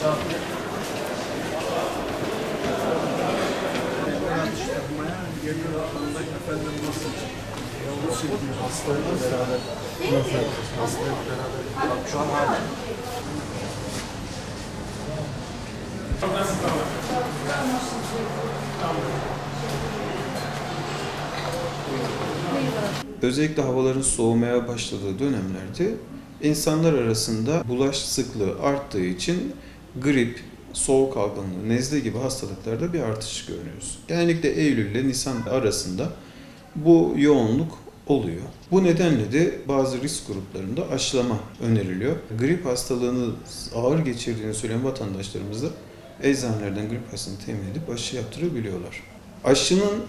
Atıştırmaya geliyor. Efendim nasıl? Bu şekilde hastayla beraber nasıl? Hastayla beraber. Bak şu an hala. Özellikle havaların soğumaya başladığı dönemlerde insanlar arasında bulaş sıklığı arttığı için grip, soğuk algınlığı, nezle gibi hastalıklarda bir artış görüyoruz. Genellikle Eylül ile Nisan arasında bu yoğunluk oluyor. Bu nedenle de bazı risk gruplarında aşılama öneriliyor. Grip hastalığını ağır geçirdiğini söyleyen vatandaşlarımız da eczanelerden grip aşısını temin edip aşı yaptırabiliyorlar. Aşının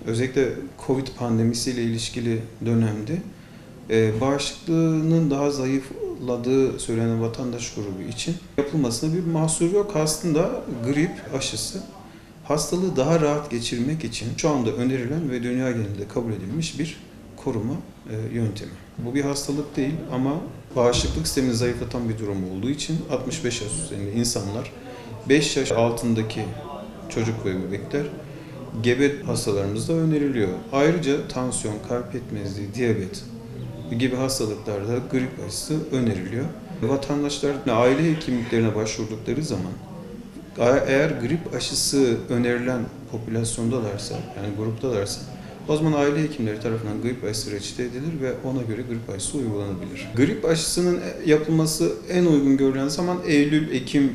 özellikle Covid pandemisiyle ilişkili dönemde bağışıklığının daha zayıfladığı söylenen vatandaş grubu için yapılmasına bir mahsur yok. Aslında grip aşısı hastalığı daha rahat geçirmek için şu anda önerilen ve dünya genelinde kabul edilmiş bir koruma yöntemi. Bu bir hastalık değil ama bağışıklık sistemini zayıflatan bir durum olduğu için 65 yaş üzerinde insanlar, 5 yaş altındaki çocuk ve bebekler gebe hastalarımızda öneriliyor. Ayrıca tansiyon, kalp yetmezliği, diyabet gibi hastalıklarda grip aşısı öneriliyor. Vatandaşlar aile hekimliklerine başvurdukları zaman eğer grip aşısı önerilen popülasyondalarsa, yani gruptalarsa o zaman aile hekimleri tarafından grip aşısı reçete edilir ve ona göre grip aşısı uygulanabilir. Grip aşısının yapılması en uygun görülen zaman Eylül-Ekim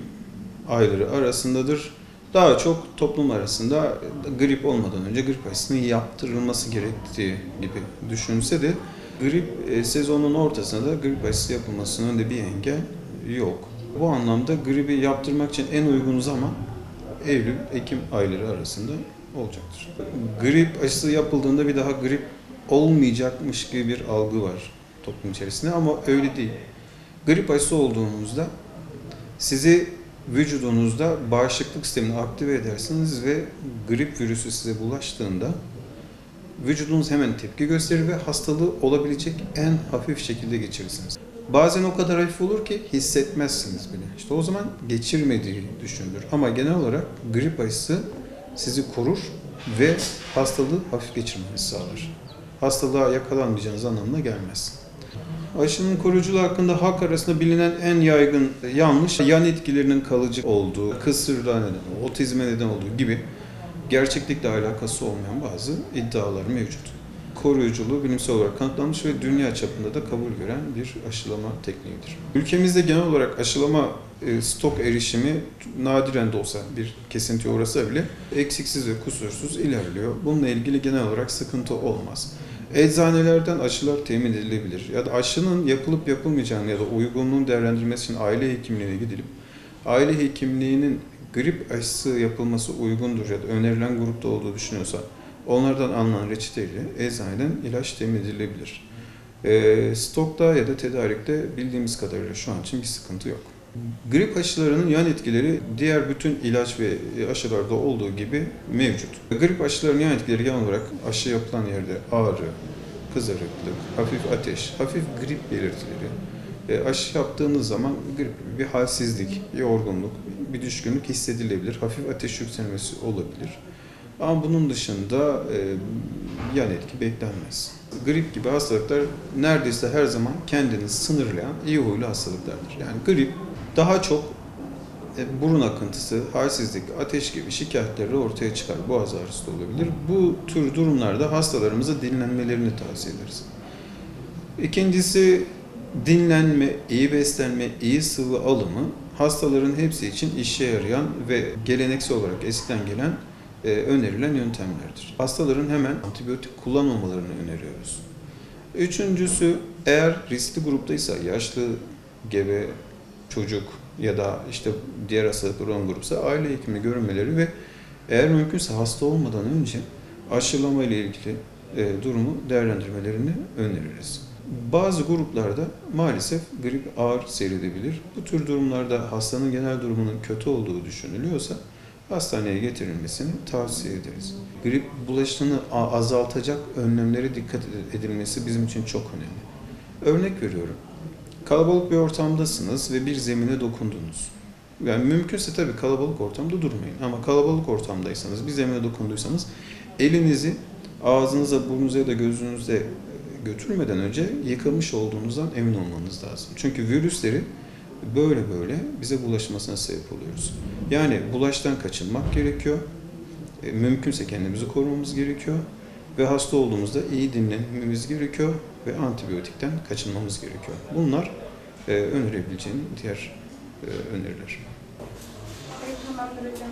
ayları arasındadır. Daha çok toplum arasında grip olmadan önce grip aşısının yaptırılması gerektiği gibi düşünülse de grip sezonun ortasında da grip aşısı yapılmasının önünde bir engel yok. Bu anlamda gribi yaptırmak için en uygun zaman Eylül-Ekim ayları arasında olacaktır. Grip aşısı yapıldığında bir daha grip olmayacakmış gibi bir algı var toplum içerisinde ama öyle değil. Grip aşısı olduğunuzda sizi vücudunuzda bağışıklık sistemini aktive edersiniz ve grip virüsü size bulaştığında vücudunuz hemen tepki gösterir ve hastalığı olabilecek en hafif şekilde geçirirsiniz. Bazen o kadar hafif olur ki hissetmezsiniz bile. İşte o zaman geçirmediği düşünülür. Ama genel olarak grip aşısı sizi korur ve hastalığı hafif geçirmenizi sağlar. Hastalığa yakalanmayacağınız anlamına gelmez. Aşının koruyuculuğu hakkında halk arasında bilinen en yaygın yanlış, yan etkilerinin kalıcı olduğu, kısırlığa neden, otizme neden olduğu gibi gerçeklikle alakası olmayan bazı iddialar mevcut. Koruyuculuğu bilimsel olarak kanıtlanmış ve dünya çapında da kabul gören bir aşılama tekniğidir. Ülkemizde genel olarak aşılama stok erişimi nadiren de olsa bir kesintiye uğrasa bile eksiksiz ve kusursuz ilerliyor. Bununla ilgili genel olarak sıkıntı olmaz. Eczanelerden aşılar temin edilebilir ya da aşının yapılıp yapılmayacağını ya da uygunluğunu değerlendirmesi için aile hekimliğine gidilip aile hekimliğinin grip aşısı yapılması uygundur ya da önerilen grupta olduğu düşünüyorsa onlardan alınan reçeteyle eczaneden ilaç temin edilebilir. Stokta ya da tedarikte bildiğimiz kadarıyla şu an için bir sıkıntı yok. Grip aşılarının yan etkileri diğer bütün ilaç ve aşılarda olduğu gibi mevcut. Grip aşılarının yan etkileri genel olarak aşı yapılan yerde ağrı, kızarıklık, hafif ateş, hafif grip belirtileri. Aşı yaptığınız zaman grip bir halsizlik, yorgunluk, bir düşkünlük hissedilebilir. Hafif ateş yükselmesi olabilir. Ama bunun dışında yan etki beklenmez. Grip gibi hastalıklar neredeyse her zaman kendini sınırlayan iyi huylu hastalıklardır. Yani grip daha çok burun akıntısı, halsizlik, ateş gibi şikayetleri ortaya çıkar. Boğaz ağrısı da olabilir. Bu tür durumlarda hastalarımıza dinlenmelerini tavsiye ederiz. İkincisi dinlenme, iyi beslenme, iyi sıvı alımı hastaların hepsi için işe yarayan ve geleneksel olarak eskiden gelen önerilen yöntemlerdir. Hastaların hemen antibiyotik kullanmamalarını öneriyoruz. Üçüncüsü eğer riskli gruptaysa yaşlı, gebe, çocuk ya da işte diğer hastalıklar olan grupsa aile hekimine görünmeleri ve eğer mümkünse hasta olmadan önce aşılama ile ilgili durumu değerlendirmelerini öneririz. Bazı gruplarda maalesef grip ağır seyredebilir. Bu tür durumlarda hastanın genel durumunun kötü olduğu düşünülüyorsa hastaneye getirilmesini tavsiye ederiz. Grip bulaşını azaltacak önlemlere dikkat edilmesi bizim için çok önemli. Örnek veriyorum. Kalabalık bir ortamdasınız ve bir zemine dokundunuz. Yani mümkünse tabii kalabalık ortamda durmayın. Ama kalabalık ortamdaysanız, bir zemine dokunduysanız elinizi ağzınıza, burnunuza ya da gözünüze götürmeden önce yıkamış olduğunuzdan emin olmanız lazım. Çünkü virüsleri böyle bize bulaşmasına sebep oluyoruz. Yani bulaştan kaçınmak gerekiyor. Mümkünse kendimizi korumamız gerekiyor. Ve hasta olduğumuzda iyi dinlenmemiz gerekiyor ve antibiyotikten kaçınmamız gerekiyor. Bunlar önerebileceğim diğer öneriler. Evet, tamamdır hocam.